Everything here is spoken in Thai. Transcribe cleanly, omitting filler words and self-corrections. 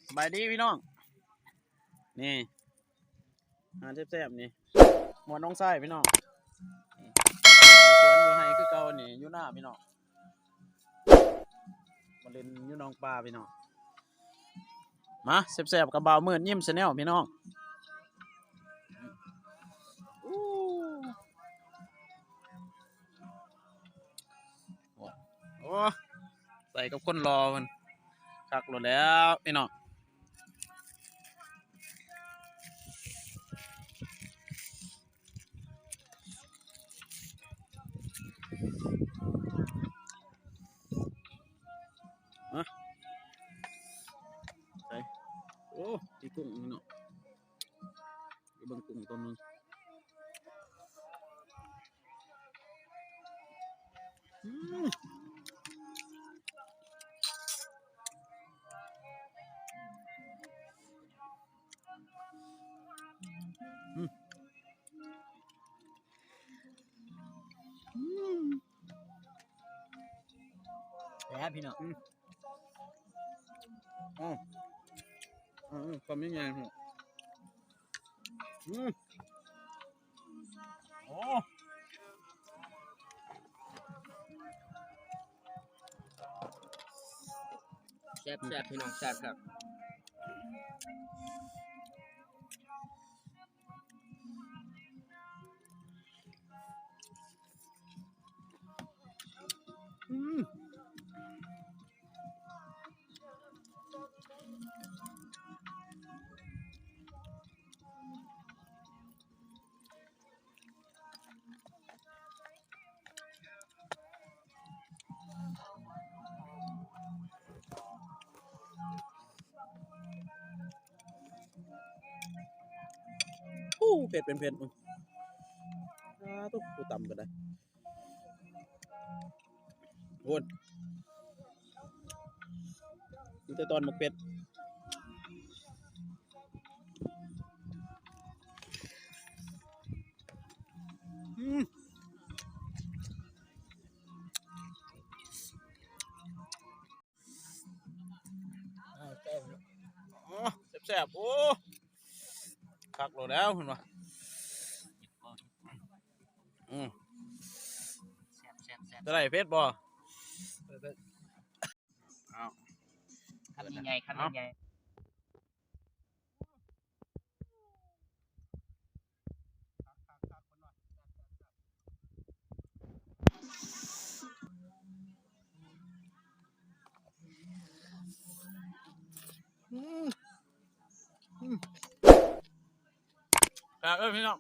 สบายดีพี่น้องนี่อาแซ่บๆนี่หมวดน้องไส้พี่น้องสวนอยู่ให้คือเก่านี่อยู่หน้าพี่น้องมาเล่นอยู่น้องปลาพี่น้องมาแซ่บๆกับบ่าวมืดยิ้มชาแนลพี่น้องโอ้ใส่กับคนรอมันคักหมดแล้วพี่น้องใส่โอ้ตีกุ้งพี่น้องเบิ่งกุ้งตัวนึงแล้วพี่น้องความยังไงพี่โอ้แซ่บพี่น้องแซ่บครับเผ็ดเป็นเผ็ดตุ๊กกูต่ำก็ได้โวนนี่แต่ตอนหมกเป็ดแซ่บๆโอ้คักโหลดแล้วเห็นปะจะได้เผ็ดบ่เอา คำใหญ่คำใหญ่ครับพี่น้อง